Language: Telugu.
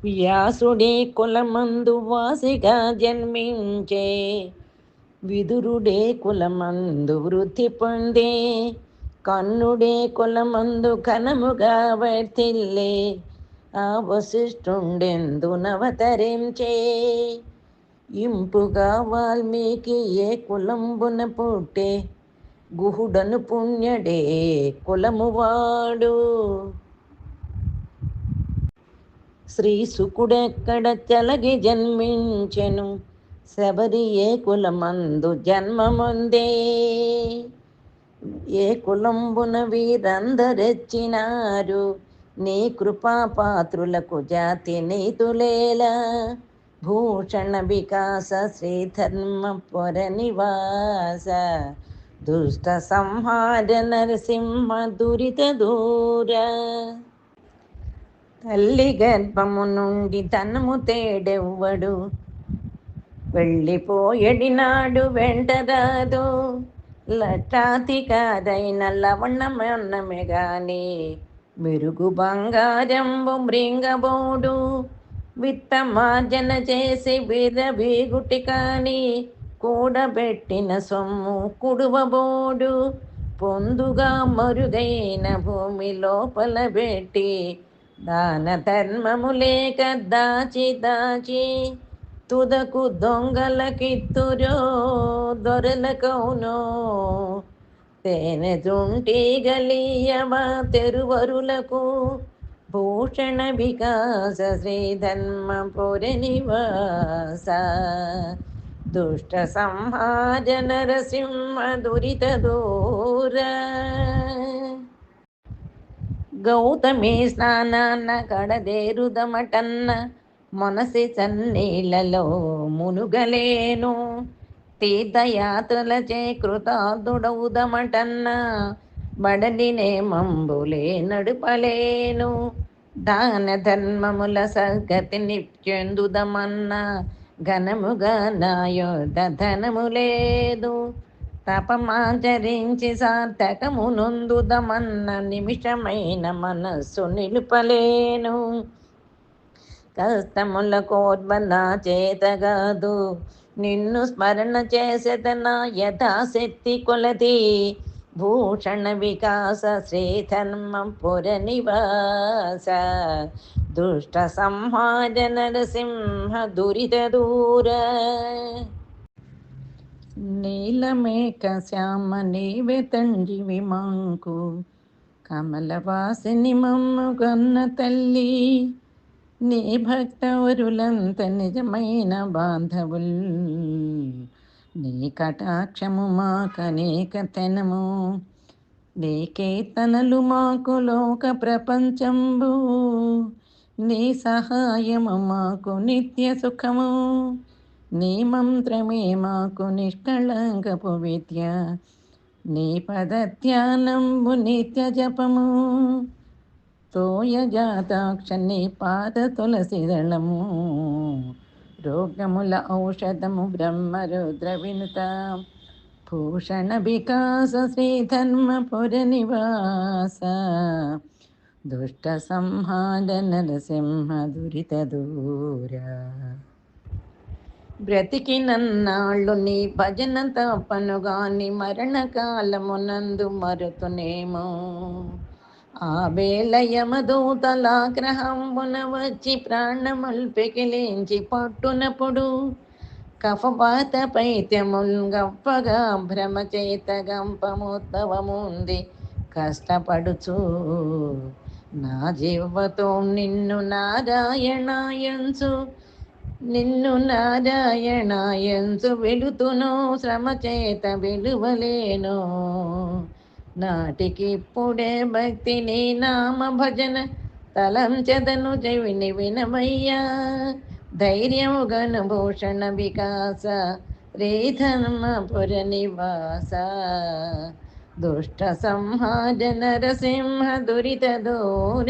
వ్యాసుడే కులమందు వాసిగా జన్మించే, విదురుడే కులమందు వృద్ధి పొందే, కన్నుడే కులమందు ఘనముగా వర్తిల్లే, ఆ వశిష్ఠుండెందునవతరించే. ఇంపుగా వాల్మీకి ఏ కులంబున పుట్టే, గుహుడను పుణ్యడే కులమువాడు. శ్రీ శుకుడెక్కడ చలగి జన్మించెను, శబరి ఏ కులమందు జన్మముందే. ఏ కులంబున వీరందరెచ్చినారు, నీ కృపాపాత్రులకు జాతి నీతులేలా. భూషణ వికాస శ్రీధర్మ పొర నివాస, దుష్ట సంహార నరసింహ దురిత దూర. తల్లి గర్భము నుండి తనము తేడెవ్వడు, వెళ్ళిపోయడినాడు వెంటరాదు. లక్షాధికారైన లవణమన్నమే గాని, మెరుగు బంగారంబు మృంగబోడు. విత్తమార్జన చేసి విరవీగుటి కాని, కూడబెట్టిన సొమ్ము కుడువబోడు. పొందుగా మరుగైన భూమి లోపల పెట్టి, దాన ధర్మము లేక దాచి దాచి, తుదకు దొంగలకిత్తురో దొరలకౌనో. తేనె తుంటిగలియవా తెరువరులకు, భూషణ వికాస శ్రీధర్మ పుర నివాస, దుష్ట సంహార నరసింహ దురిత దూర. గౌతమి స్నానాన్న కడదేరుదమటన్న, మనసి సన్నీళ్ళలో మునుగలేను. తీర్థయాత్రలచే కృతార్థుడవుదమటన్న, బడలినే మంబులే నడుపలేను. దాన ధర్మముల సద్గతిని చెందుదమన్న, ఘనముగా నాయోధ ధనము లేదు. తపమాచరించి సార్థకము నొందుదమన్న, నిమిషమైన మనస్సు నిలుపలేను. కష్టముల కోర్బన చేతగాదు, నిన్ను స్మరణ చేసేదన యథాశక్తి కొలది. భూషణ వికాస శ్రీధర్మ పుర నివాస, దుష్ట సంహార నరసింహ దురిత దూర. నీలమేఘ శ్యామ నీవే తండ్రివి మాంకు, కమలవాసిని మమ్ము గన్న తల్లి. నీ భక్తవరులంత నిజమైన బాంధవుల్, నీ కటాక్షము మాకనేక తెనము. నీ కీర్తనలు మాకు లోక ప్రపంచంబు, నీ సహాయము మాకు నిత్య సుఖము. నీ మంత్రమే మాకు నిష్కళంకపు విద్య, నీ పదధ్యానంబు నిత్య జపము. తోయజాతాక్ష నీ పాద తులసిదళము, రోగముల ఔషధము బ్రహ్మరుద్ర వినుత. భూషణ వికాస శ్రీధర్మ పుర నివాస, దుష్ట సంహార నరసింహ దురిత దూర. బ్రతికినన్నాళ్ళు నీ భజన తపనుగాని, మరణకాలమునందు మరుతునేమో. ఆ వేళ యమదూతలాగ్రహంబున వచ్చి, ప్రాణముల్ పెకిలించి పట్టునప్పుడు. కఫపాత పైత్యముల్ గప్పగా భ్రమచేత గంపముద్భవముంది కష్టపడుచు. నా జీవతో నిన్ను నారాయణాయంచు, నిన్ను నారాయణాయంచు వెలుతును, శ్రమ చేత విలువలేను. నాటికిప్పుడే భక్తి నీ నామ భజన, తలంచెదను చెవిని వినవయ్యా. ధైర్యముగను భూషణ వికాస శ్రీధర్మ పుర నివాస, దుష్ట సంహార నరసింహ దురిత దూర.